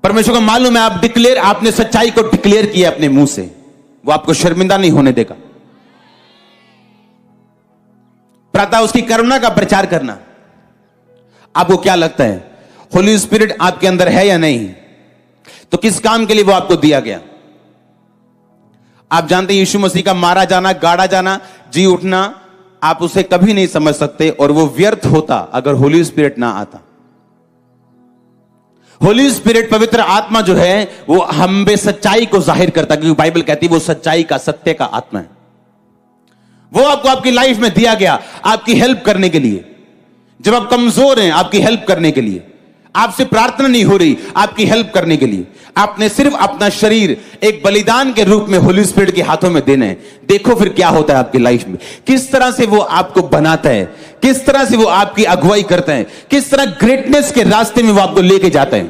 परमेश्वर को मालूम है आपने सच्चाई को डिक्लेयर किया अपने मुंह से, वो आपको शर्मिंदा नहीं होने देगा। प्रातः उसकी करुणा का प्रचार करना। आपको क्या लगता है, होली स्पिरिट आपके अंदर है या नहीं? तो किस काम के लिए वो आपको दिया गया? आप जानते हैं यीशु मसीह का मारा जाना, गाड़ा जाना, जी उठना, आप उसे कभी नहीं समझ सकते, और वो व्यर्थ होता अगर होली स्पिरिट ना आता। होली स्पिरिट, पवित्र आत्मा जो है, वो हम में सच्चाई को जाहिर करता, क्योंकि बाइबल कहती है वो सच्चाई का, सत्य का आत्मा है। वो आपको आपकी लाइफ में दिया गया आपकी हेल्प करने के लिए। जब आप कमजोर हैं, आपकी हेल्प करने के लिए। आपसे प्रार्थना नहीं हो रही, आपकी हेल्प करने के लिए। आपने सिर्फ अपना शरीर एक बलिदान के रूप में होली स्पिरिट के हाथों में देना है। देखो फिर क्या होता है आपकी लाइफ में, किस तरह से वो आपको बनाता है, किस तरह से वो आपकी अगुवाई करता है, किस तरह ग्रेटनेस के रास्ते में वो आपको लेके जाता है।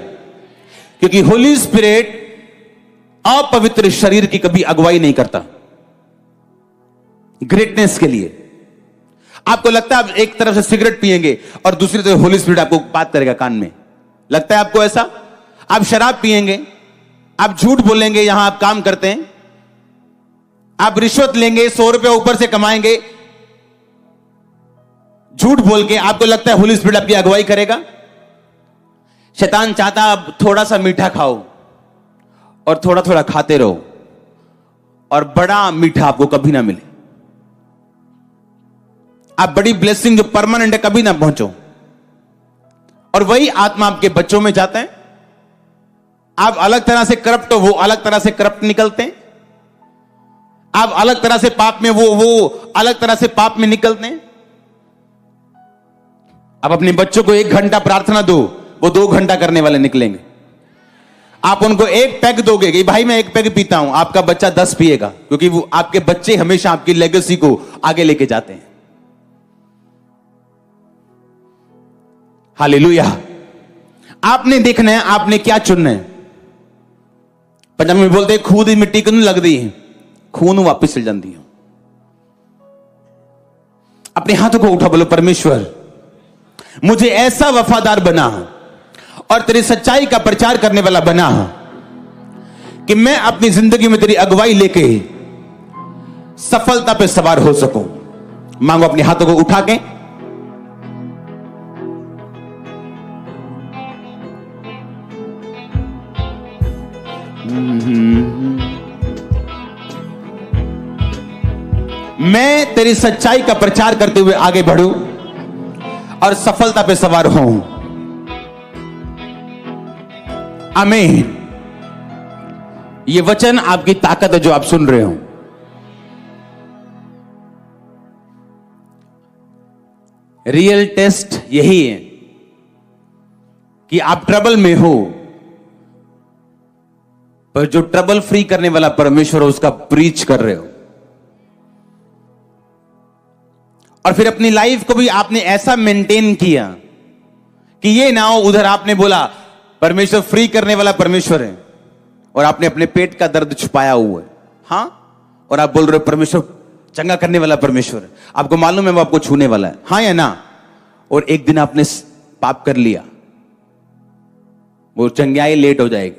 क्योंकि होली स्पिरिट अपवित्र शरीर की कभी अगुवाई नहीं करता। ग्रेटनेस के लिए आपको लगता है आप एक तरफ से सिगरेट पिएंगे और दूसरी तरफ होली स्पिरिट आपको बात करेगा कान में, लगता है आपको ऐसा? आप शराब पिएंगे, आप झूठ बोलेंगे, यहां आप काम करते हैं, आप रिश्वत लेंगे, 100 रुपया ऊपर से कमाएंगे झूठ बोल के, आपको लगता है होली स्पिरिट आपकी अगुवाई करेगा? शैतान चाहता आप थोड़ा सा मीठा खाओ और थोड़ा थोड़ा खाते रहो, और बड़ा मीठा आपको कभी ना मिले। आप बड़ी ब्लेसिंग जो परमानेंट है कभी ना पहुंचो। और वही आत्मा आपके बच्चों में जाता है। आप अलग तरह से करप्ट हो, वो अलग तरह से करप्ट निकलते हैं। आप अलग तरह से पाप में, वो अलग तरह से पाप में निकलते हैं। आप अपने बच्चों को 1 घंटा प्रार्थना दो, वो 2 घंटा करने वाले निकलेंगे। आप उनको 1 पैग दोगे कि भाई मैं 1 पैग पीता हूं, आपका बच्चा 10 पिएगा, क्योंकि वो आपके बच्चे हमेशा आपकी लेगेसी को आगे लेके जाते हैं। हालेलुया। आपने देखना है आपने क्या चुनना है। पंजाबी में बोलते हैं खून दी मिट्टी क्यों लगती है, खून वापिस चल जाती है। अपने हाथों को उठा, बोलो परमेश्वर मुझे ऐसा वफादार बना और तेरी सच्चाई का प्रचार करने वाला बना कि मैं अपनी जिंदगी में तेरी अगुवाई लेके सफलता पे सवार हो सकूं। मांगो अपने हाथों को उठा के। मैं तेरी सच्चाई का प्रचार करते हुए आगे बढ़ूं और सफलता पे सवार हूं। आमीन। ये वचन आपकी ताकत है जो आप सुन रहे हो। रियल टेस्ट यही है कि आप ट्रबल में हो, पर जो ट्रबल फ्री करने वाला परमेश्वर है उसका प्रीच कर रहे हो। और फिर अपनी लाइफ को भी आपने ऐसा मेंटेन किया कि ये ना हो उधर आपने बोला परमेश्वर फ्री करने वाला परमेश्वर है, और आपने अपने पेट का दर्द छुपाया हुआ है। हां, और आप बोल रहे हो परमेश्वर चंगा करने वाला परमेश्वर है। आपको मालूम है वो आपको छूने वाला है, हां या ना? और एक दिन आपने पाप कर लिया, वो चंगाई लेट हो जाएगी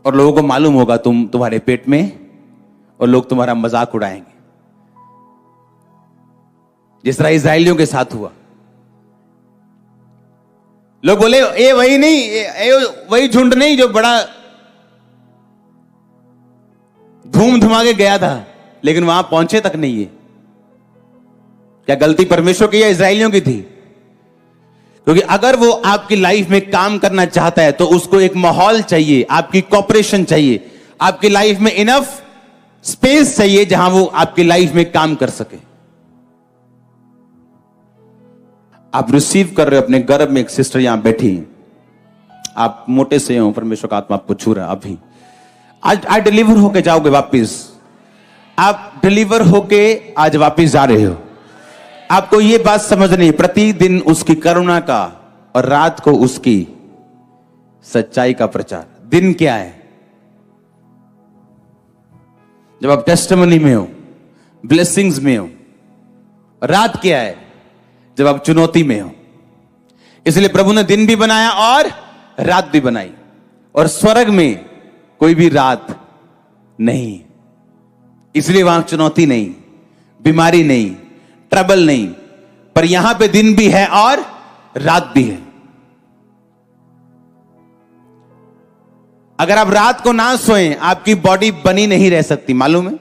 और लोगों को मालूम होगा तुम्हारे पेट में, और लोग तुम्हारा मजाक उड़ाएंगे, जिस तरह इस्राएलियों के साथ हुआ। लोग बोले ये वही नहीं, वही झुंड नहीं जो बड़ा धूम धुमा के गया था, लेकिन वहां पहुंचे तक नहीं है। क्या गलती परमेश्वर की या इस्राएलियों की थी? क्योंकि अगर वो आपकी लाइफ में काम करना चाहता है तो उसको एक माहौल चाहिए, आपकी कॉपरेशन चाहिए, आपकी लाइफ में इनफ स्पेस चाहिए जहां वो आपकी लाइफ में काम कर सके। आप रिसीव कर रहे हो अपने गर्भ में एक सिस्टर यहां बैठी, आप मोटे से हो, परमेश्वर का आत्मा आपको छू रहा है अभी। आज डिलीवर होके जाओगे वापिस। आप डिलीवर होके आज वापिस जा रहे हो। आपको यह बात समझनी है, प्रतिदिन उसकी करुणा का और रात को उसकी सच्चाई का प्रचार। दिन क्या है? जब आप टेस्टिमनी में हो, ब्लेसिंग्स में हो। रात क्या है? जब आप चुनौती में हो। इसलिए प्रभु ने दिन भी बनाया और रात भी बनाई, और स्वर्ग में कोई भी रात नहीं, इसलिए वहां चुनौती नहीं, बीमारी नहीं, ट्रबल नहीं, पर यहां पे दिन भी है और रात भी है। अगर आप रात को ना सोएं, आपकी बॉडी बनी नहीं रह सकती, मालूम है?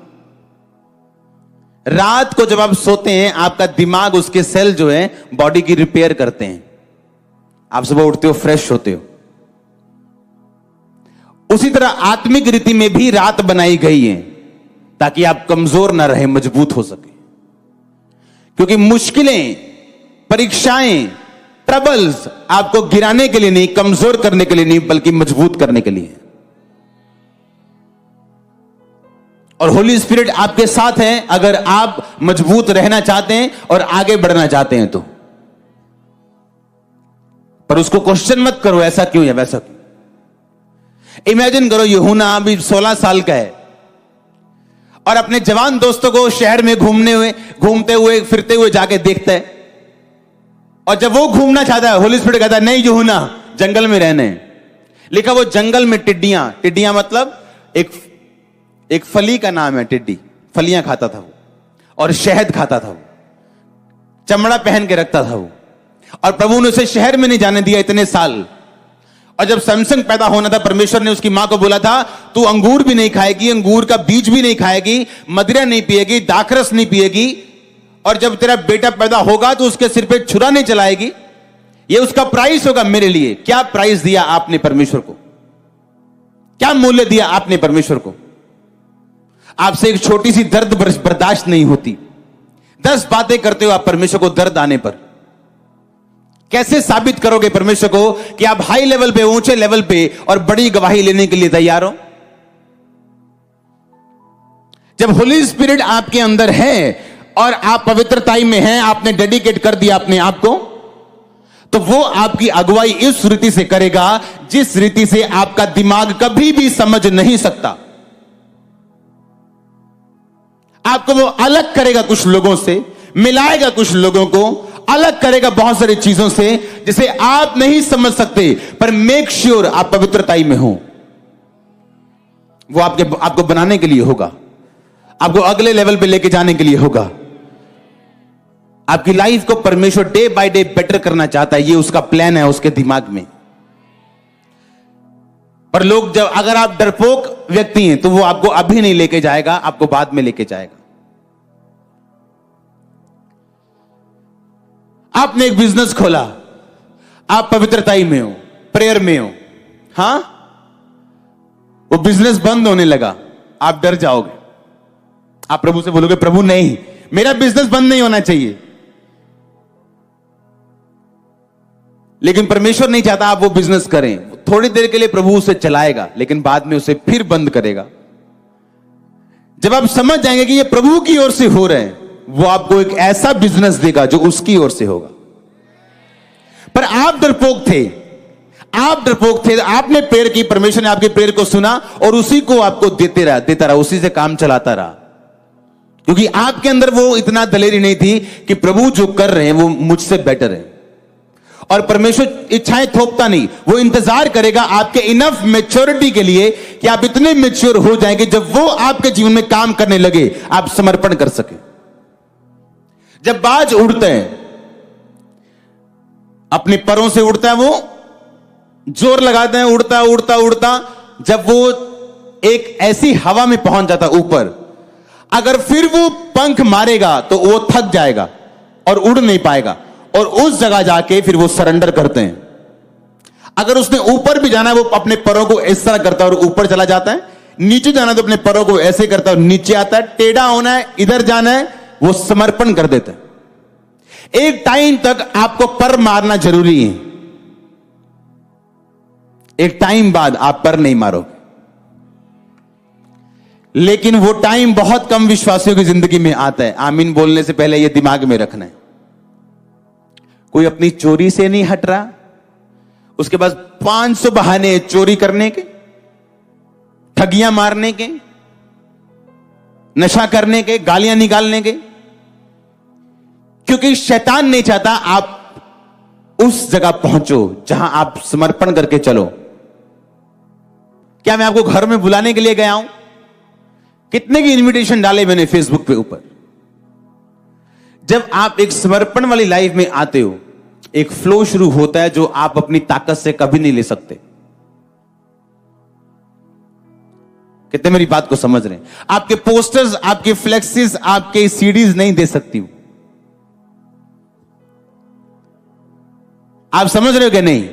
रात को जब आप सोते हैं, आपका दिमाग, उसके सेल जो है बॉडी की रिपेयर करते हैं, आप सुबह उठते हो, फ्रेश होते हो। उसी तरह आत्मिक रीति में भी रात बनाई गई है ताकि आप कमजोर ना रहे, मजबूत हो सके। क्योंकि मुश्किलें, परीक्षाएं, ट्रबल्स आपको गिराने के लिए नहीं, कमजोर करने के लिए नहीं, बल्कि मजबूत करने के लिए। और होली स्पिरिट आपके साथ है अगर आप मजबूत रहना चाहते हैं और आगे बढ़ना चाहते हैं तो। पर उसको क्वेश्चन मत करो, ऐसा क्यों है, वैसा क्यों। इमेजिन करो, यूहन्ना अभी 16 साल का है और अपने जवान दोस्तों को शहर में घूमते हुए फिरते हुए जाके देखता है, और जब वो घूमना चाहता है, होली स्पिरिट कहता है नहीं यूहन्ना, जंगल में रहने। लिखा वो जंगल में टिड्डियां मतलब एक फली का नाम है, टिड्डी फलियां खाता था वो, और शहद खाता था वो, चमड़ा पहन के रखता था वो, और प्रभु ने उसे शहर में नहीं जाने दिया इतने साल। और जब सैमसंग पैदा होना था, परमेश्वर ने उसकी मां को बोला था, तू अंगूर भी नहीं खाएगी, अंगूर का बीज भी नहीं खाएगी, मदिरा नहीं पिएगी, दाखरस नहीं पिएगी, और जब तेरा बेटा पैदा होगा तो उसके सिर पे छुरा नहीं चलाएगी, ये उसका प्राइस होगा मेरे लिए। क्या प्राइस दिया आपने परमेश्वर को? क्या मूल्य दिया आपने परमेश्वर को? आपसे एक छोटी सी दर्द बर्दाश्त नहीं होती, 10 बातें करते हो आप परमेश्वर को दर्द आने पर। कैसे साबित करोगे परमेश्वर को कि आप हाई लेवल पे, ऊंचे लेवल पे और बड़ी गवाही लेने के लिए तैयार हो? जब होली स्पिरिट आपके अंदर है और आप पवित्रताई में हैं, आपने डेडिकेट कर दिया अपने आप को, तो वो आपकी अगुवाई इस रीति से करेगा जिस रीति से आपका दिमाग कभी भी समझ नहीं सकता। आपको वो अलग करेगा कुछ लोगों से, मिलाएगा कुछ लोगों को, अलग करेगा बहुत सारी चीजों से जिसे आप नहीं समझ सकते, पर मेक श्योर आप पवित्रताई में हो। वो आपको बनाने के लिए होगा, आपको अगले लेवल पे लेके जाने के लिए होगा। आपकी लाइफ को परमेश्वर डे बाय डे बेटर करना चाहता है, ये उसका प्लान है उसके दिमाग में। पर लोग जब, अगर आप डरपोक व्यक्ति हैं तो वो आपको अभी नहीं लेके जाएगा, आपको बाद में लेके जाएगा। आपने एक बिजनेस खोला, आप पवित्रताई में हो, प्रेयर में हो, हां, वो बिजनेस बंद होने लगा, आप डर जाओगे। आप प्रभु से बोलोगे, प्रभु नहीं, मेरा बिजनेस बंद नहीं होना चाहिए। लेकिन परमेश्वर नहीं चाहता आप वो बिजनेस करें। थोड़ी देर के लिए प्रभु उसे चलाएगा, लेकिन बाद में उसे फिर बंद करेगा। जब आप समझ जाएंगे कि ये प्रभु की ओर से हो रहे हैं, वो आपको एक ऐसा बिजनेस देगा जो उसकी ओर से होगा। पर आप डरपोक थे, आपने प्रेयर की, परमेश्वर ने आपकी प्रेयर को सुना और उसी को आपको देता रहा, उसी से काम चलाता रहा, क्योंकि आपके अंदर वो इतना दलेरी नहीं थी कि प्रभु जो कर रहे हैं वो मुझसे बेटर है। और परमेश्वर इच्छाएं थोपता नहीं, वो इंतजार करेगा आपके इनफ मैच्योरिटी के लिए कि आप इतने मैच्योर हो जाएंगे जब वो आपके जीवन में काम करने लगे, आप समर्पण कर सके। जब बाज उड़ते हैं, अपने परों से उड़ता है, वो जोर लगाते हैं, उड़ता, जब वो एक ऐसी हवा में पहुंच जाता ऊपर, अगर फिर वो पंख मारेगा तो वो थक जाएगा और उड़ नहीं पाएगा, और उस जगह जाके फिर वो सरेंडर करते हैं। अगर उसने ऊपर भी जाना है, वो अपने परों को इस तरह करता है और ऊपर चला जाता है, नीचे जाना है तो अपने परों को ऐसे करता है और नीचे आता है, टेढ़ा होना है, इधर जाना है, वो समर्पण कर देता है। एक टाइम तक आपको पर मारना जरूरी है, एक टाइम बाद आप पर नहीं मारोगे। लेकिन वो टाइम बहुत कम विश्वासियों की जिंदगी में आता है। आमीन बोलने से पहले ये दिमाग में रखना है। कोई अपनी चोरी से नहीं हट रहा, उसके पास 500 बहाने चोरी करने के, ठगियां मारने के, नशा करने के, गालियां निकालने के, क्योंकि शैतान नहीं चाहता आप उस जगह पहुंचो जहां आप समर्पण करके चलो। क्या मैं आपको घर में बुलाने के लिए गया हूं? कितने की इनविटेशन डाले मैंने फेसबुक पे ऊपर। जब आप एक समर्पण वाली लाइफ में आते हो, एक फ्लो शुरू होता है जो आप अपनी ताकत से कभी नहीं ले सकते। कितने मेरी बात को समझ रहे हैं? आपके पोस्टर्स, आपके फ्लेक्सेस, आपके सीडीज नहीं दे सकती हूं। आप समझ रहे हो कि नहीं?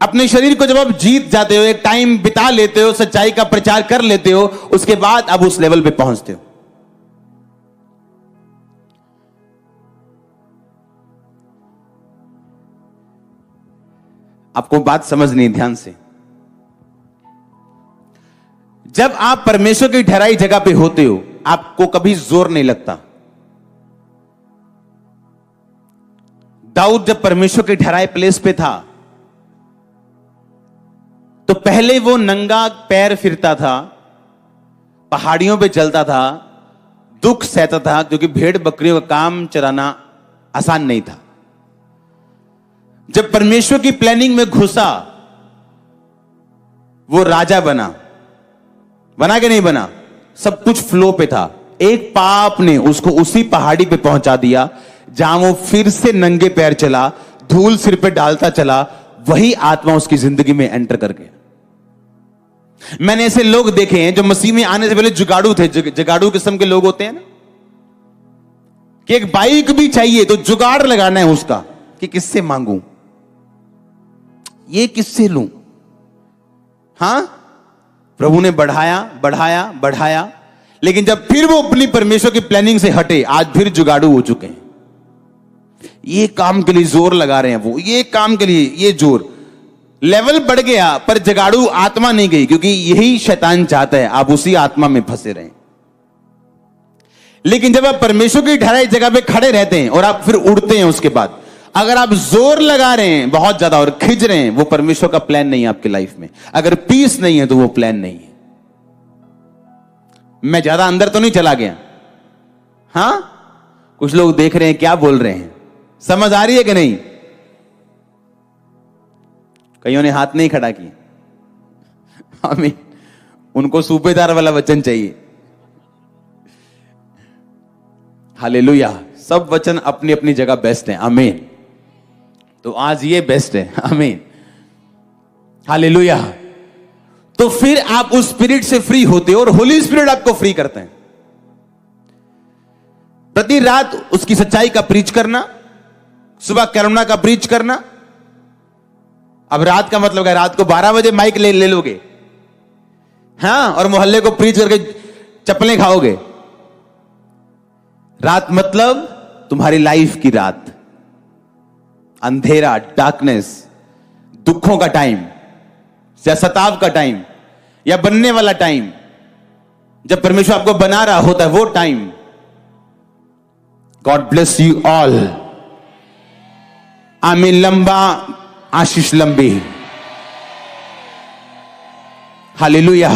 अपने शरीर को जब आप जीत जाते हो, एक टाइम बिता लेते हो, सच्चाई का प्रचार कर लेते हो, उसके बाद आप उस लेवल पे पहुंचते हो। आपको बात समझनी है ध्यान से। जब आप परमेश्वर की ठहराई जगह पे होते हो, आपको कभी जोर नहीं लगता। दाऊद जब परमेश्वर के ठहराए प्लेस पे था, तो पहले वो नंगा पैर फिरता था, पहाड़ियों पे चलता था, दुख सहता था, क्योंकि भेड़ बकरियों का काम चराना आसान नहीं था। जब परमेश्वर की प्लानिंग में घुसा, वो राजा बना कि नहीं बना? सब कुछ फ्लो पे था। एक पाप ने उसको उसी पहाड़ी पे पहुंचा दिया जहां वो फिर से नंगे पैर चला, धूल सिर पे डालता चला। वही आत्मा उसकी जिंदगी में एंटर कर गया। मैंने ऐसे लोग देखे हैं जो मसीह में आने से पहले जुगाड़ू थे। जुगाड़ू किस्म के लोग होते हैं ना, कि एक बाइक भी चाहिए तो जुगाड़ लगाना है उसका, कि किससे मांगू, ये किससे लूं। हां, प्रभु ने बढ़ाया, लेकिन जब फिर वो अपनी परमेश्वर की प्लानिंग से हटे, आज फिर जुगाड़ू हो चुके हैं। ये काम के लिए जोर लगा रहे हैं वो, ये काम के लिए ये जोर, लेवल बढ़ गया, पर जुगाड़ू आत्मा नहीं गई, क्योंकि यही शैतान चाहता है आप उसी आत्मा में फंसे रहें। लेकिन जब आप परमेश्वर की ठहराई जगह पे खड़े रहते हैं और आप फिर उड़ते हैं, उसके बाद अगर आप जोर लगा रहे हैं बहुत ज्यादा और खिंच रहे हैं, वो परमेश्वर का प्लान नहीं है आपकी लाइफ में। अगर पीस नहीं है तो वो प्लान नहीं है। मैं ज्यादा अंदर तो नहीं चला गया? हां, कुछ लोग देख रहे हैं क्या बोल रहे हैं, समझ आ रही है कि नहीं? कईयों ने हाथ नहीं खड़ा किया। आमीन। उनको सूबेदार वाला वचन चाहिए। हालेलुया। सब वचन अपनी अपनी जगह बेस्ट है। आमीन। तो आज ये बेस्ट है। आमीन। हालेलुया। तो फिर आप उस स्पिरिट से फ्री होते हो और होली स्पिरिट आपको फ्री करते हैं। प्रति रात उसकी सच्चाई का प्रीच करना, सुबह करुणा का प्रीच करना। अब रात का मतलब है रात को 12 बजे माइक ले लोगे, हां, और मोहल्ले को प्रीच करके चप्पलें खाओगे। रात मतलब तुम्हारी लाइफ की रात, अंधेरा, डार्कनेस, दुखों का टाइम, या सताव का टाइम, या बनने वाला टाइम, जब परमेश्वर आपको बना रहा होता है, वो time. God bless you all. आमीन। लंबा आशीष लंबी। हालेलुया।